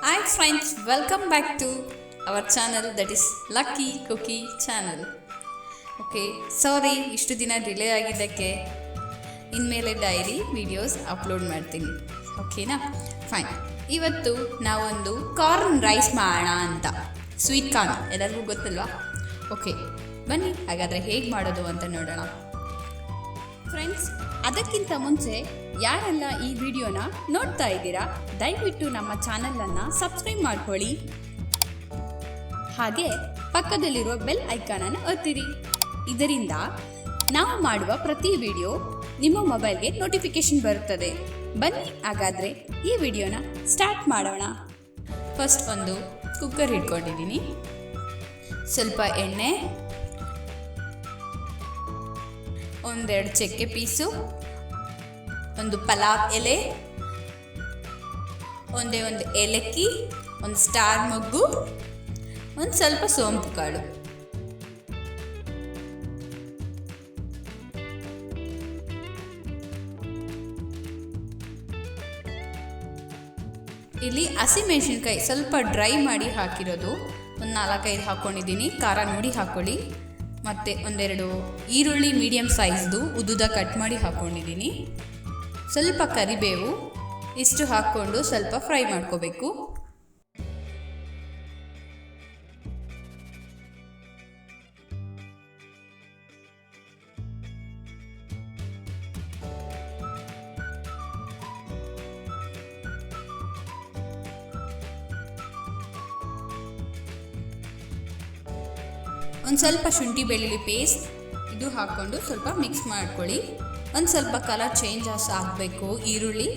Hi friends, welcome back to our channel that is Lucky Cookie channel. Okay, sorry ಇಷ್ಟು ದಿನ delay ಆಗಿದ್ದಕ್ಕೆ ಇನ್ಮೇಲೆ dairy videos upload ಮಾಡ್ತೀನಿ. ಓಕೆನಾ? ಫೈನ್. ಇವತ್ತು ನಾವೊಂದು ಕಾರ್ನ್ ರೈಸ್ ಮಾಡೋಣ ಅಂತ. ಸ್ವೀಟ್ ಕಾರ್ನ್ ಎಲ್ಲರಿಗೂ ಗೊತ್ತಲ್ವಾ? ಓಕೆ, ಬನ್ನಿ ಹಾಗಾದರೆ ಹೇಗೆ ಮಾಡೋದು ಅಂತ ನೋಡೋಣ. ಫ್ರೆಂಡ್ಸ್, ಅದಕ್ಕಿಂತ ಮುಂಚೆ ಯಾರೆಲ್ಲ ಈ ವಿಡಿಯೋನ ನೋಡ್ತಾ ಇದ್ದೀರಾ ದಯವಿಟ್ಟು ನಮ್ಮ ಚಾನಲನ್ನು ಸಬ್ಸ್ಕ್ರೈಬ್ ಮಾಡ್ಕೊಳ್ಳಿ, ಹಾಗೆ ಪಕ್ಕದಲ್ಲಿರುವ ಬೆಲ್ ಐಕಾನನ್ನು ಒತ್ತಿರಿ. ಇದರಿಂದ ನಾವು ಮಾಡುವ ಪ್ರತಿ ವಿಡಿಯೋ ನಿಮ್ಮ ಮೊಬೈಲ್ಗೆ ನೋಟಿಫಿಕೇಶನ್ ಬರುತ್ತದೆ. ಬನ್ನಿ ಹಾಗಾದರೆ ಈ ವಿಡಿಯೋನ ಸ್ಟಾರ್ಟ್ ಮಾಡೋಣ. ಫಸ್ಟ್ ಒಂದು ಕುಕ್ಕರ್ ಇಟ್ಕೊಂಡಿದ್ದೀನಿ, ಸ್ವಲ್ಪ ಎಣ್ಣೆ, ಒಂದೆರಡು ಚಕ್ಕೆ ಪೀಸು, ಒಂದು ಪಲಾವ್ ಎಲೆ, ಒಂದು ಏಲಕ್ಕಿ, ಒಂದು ಸ್ಟಾರ್ ಮೊಗ್ಗು, ಒಂದು ಸ್ವಲ್ಪ ಸೋಂಪು ಕಾಳು. ಇಲ್ಲಿ ಹಸಿಮೆಣಸಿನ್ಕಾಯಿ ಸ್ವಲ್ಪ ಡ್ರೈ ಮಾಡಿ ಹಾಕಿರೋದು ಒಂದು 4-5 ಹಾಕ್ಕೊಂಡಿದ್ದೀನಿ. ಖಾರ ನೋಡಿ ಹಾಕ್ಕೊಳ್ಳಿ. ಮತ್ತು ಒಂದೆರಡು ಈರುಳ್ಳಿ ಮೀಡಿಯಮ್ ಸೈಜ್ದು ಉದ್ದುದ ಕಟ್ ಮಾಡಿ ಹಾಕ್ಕೊಂಡಿದ್ದೀನಿ. ಸ್ವಲ್ಪ ಕರಿಬೇವು, ಇಷ್ಟು ಹಾಕ್ಕೊಂಡು ಸ್ವಲ್ಪ ಫ್ರೈ ಮಾಡ್ಕೋಬೇಕು. ಒಂದು ಸ್ವಲ್ಪ ಶುಂಠಿ ಬೆಳ್ಳುಳ್ಳಿ ಪೇಸ್ಟ್ ಇದು ಹಾಕ್ಕೊಂಡು ಸ್ವಲ್ಪ ಮಿಕ್ಸ್ ಮಾಡ್ಕೊಳ್ಳಿ. ಒಂದು ಸ್ವಲ್ಪ ಕಲರ್ ಚೇಂಜ್ ಆಗಬೇಕು ಈರುಳ್ಳಿ.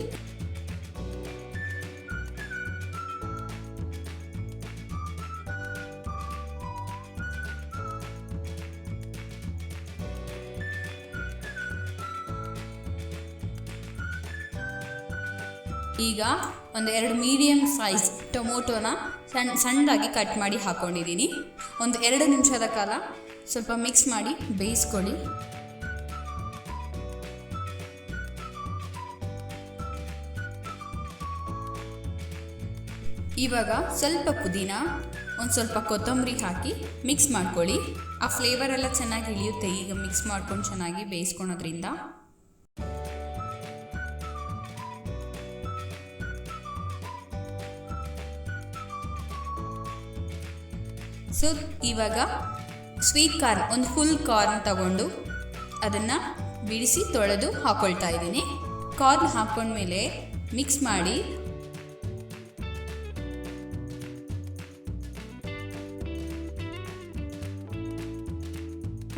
ಈಗ ಒಂದು 2 ಮೀಡಿಯಮ್ ಸೈಜ್ ಟೊಮೊಟೊನ ಸಣ್ಣದಾಗಿ ಕಟ್ ಮಾಡಿ ಹಾಕ್ಕೊಂಡಿದ್ದೀನಿ. ಒಂದು 2 ನಿಮಿಷದ ಕಾಲ ಸ್ವಲ್ಪ ಮಿಕ್ಸ್ ಮಾಡಿ ಬೇಯಿಸ್ಕೊಳ್ಳಿ. ಇವಾಗ ಸ್ವಲ್ಪ ಪುದೀನ, ಒಂದು ಸ್ವಲ್ಪ ಕೊತ್ತಂಬರಿ ಹಾಕಿ ಮಿಕ್ಸ್ ಮಾಡ್ಕೊಳ್ಳಿ. ಆ ಫ್ಲೇವರ್ ಎಲ್ಲ ಚೆನ್ನಾಗಿ ಇಳಿಯುತ್ತೆ ಈಗ ಮಿಕ್ಸ್ ಮಾಡ್ಕೊಂಡು ಚೆನ್ನಾಗಿ ಬೇಯಿಸ್ಕೊಳೋದ್ರಿಂದ. ಸೊ ಇವಾಗ ಸ್ವೀಟ್ ಕಾರ್ನ್, ಒಂದು ಫುಲ್ ಕಾರ್ನ್ ತಗೊಂಡು ಅದನ್ನು ಬಿಡಿಸಿ ತೊಳೆದು ಹಾಕ್ಕೊಳ್ತಾ ಇದ್ದೀನಿ. ಕಾರ್ನ್ ಹಾಕ್ಕೊಂಡ್ಮೇಲೆ ಮಿಕ್ಸ್ ಮಾಡಿ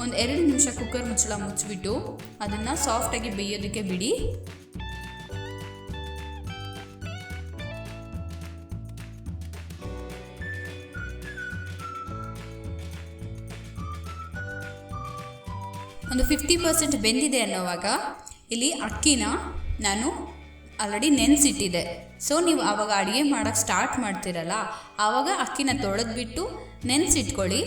ಒಂದು 2 ನಿಮಿಷ ಕುಕ್ಕರ್ ಮುಚ್ಚಳ ಮುಚ್ಚಿಬಿಟ್ಟು ಅದನ್ನು ಸಾಫ್ಟಾಗಿ ಬೇಯೋದಕ್ಕೆ ಬಿಡಿ. ಒಂದು 50% ಬೆಂದಿದೆ ಅನ್ನೋವಾಗ ಇಲ್ಲಿ ಅಕ್ಕಿನ ನಾನು ಆಲ್ರೆಡಿ ನೆನೆಸಿಟ್ಟಿದ್ದೆ. ಸೊ ನೀವು ಆವಾಗ ಅಡುಗೆ ಮಾಡೋಕ್ಕೆ ಸ್ಟಾರ್ಟ್ ಮಾಡ್ತೀರಲ್ಲ ಆವಾಗ ಅಕ್ಕಿನ ತೊಳೆದ್ಬಿಟ್ಟು ನೆನೆಸಿಟ್ಕೊಳ್ಳಿ.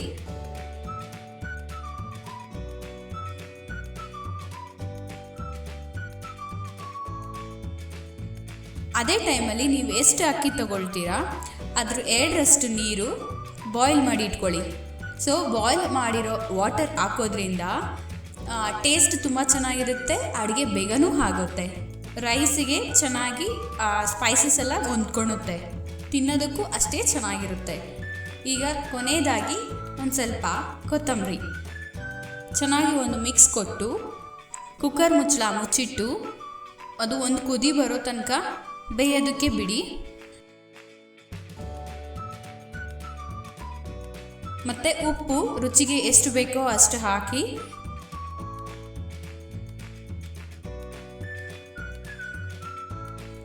ಅದೇ ಟೈಮಲ್ಲಿ ನೀವು ಎಷ್ಟು ಅಕ್ಕಿ ತೊಗೊಳ್ತೀರಾ ಅದ್ರ 2ರಷ್ಟು ನೀರು ಬಾಯ್ಲ್ ಮಾಡಿ ಇಟ್ಕೊಳ್ಳಿ. ಸೊ ಬಾಯ್ಲ್ ಮಾಡಿರೋ ವಾಟರ್ ಹಾಕೋದ್ರಿಂದ ಟೇಸ್ಟ್ ತುಂಬ ಚೆನ್ನಾಗಿರುತ್ತೆ, ಅಡುಗೆ ಬೇಗನೂ ಆಗುತ್ತೆ, ರೈಸಿಗೆ ಚೆನ್ನಾಗಿ ಸ್ಪೈಸಸ್ ಎಲ್ಲ ಹೊಂದ್ಕೊಳ್ಳುತ್ತೆ, ತಿನ್ನೋದಕ್ಕೂ ಅಷ್ಟೇ ಚೆನ್ನಾಗಿರುತ್ತೆ. ಈಗ ಕೊನೆಯದಾಗಿ ಒಂದು ಸ್ವಲ್ಪ ಕೊತ್ತಂಬರಿ ಚೆನ್ನಾಗಿ ಒಂದು ಮಿಕ್ಸ್ ಕೊಟ್ಟು ಕುಕ್ಕರ್ ಮುಚ್ಚಳ ಮುಚ್ಚಿಟ್ಟು ಅದು ಒಂದು ಕುದಿ ಬರೋ ತನಕ ಬೇಯೋದಕ್ಕೆ ಬಿಡಿ. ಮತ್ತು ಉಪ್ಪು ರುಚಿಗೆ ಎಷ್ಟು ಬೇಕೋ ಅಷ್ಟು ಹಾಕಿ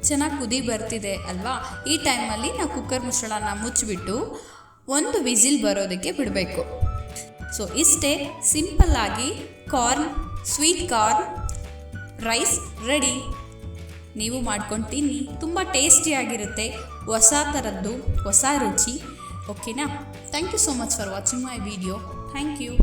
ಚೆನ್ನಾಗಿ ಕುದಿ ಬರ್ತಿದೆ ಅಲ್ವಾ, ಈ ಟೈಮಲ್ಲಿ ನಾವು ಕುಕ್ಕರ್ ಮುಚ್ಚಳನ ಮುಚ್ಚಿಬಿಟ್ಟು 1 ವಿಸಿಲ್ ಬರೋದಕ್ಕೆ ಬಿಡಬೇಕು. ಸೊ ಇಷ್ಟೇ ಸಿಂಪಲ್ಲಾಗಿ ಸ್ವೀಟ್ ಕಾರ್ನ್ ರೈಸ್ ರೆಡಿ. ನೀವು ಮಾಡ್ಕೊಂಡು ತಿನ್ನಿ, ತುಂಬ ಟೇಸ್ಟಿಯಾಗಿರುತ್ತೆ, ಹೊಸ ಥರದ್ದು, ಹೊಸ ರುಚಿ. ಓಕೆನಾ? Thank you so much for watching my video. Thank you.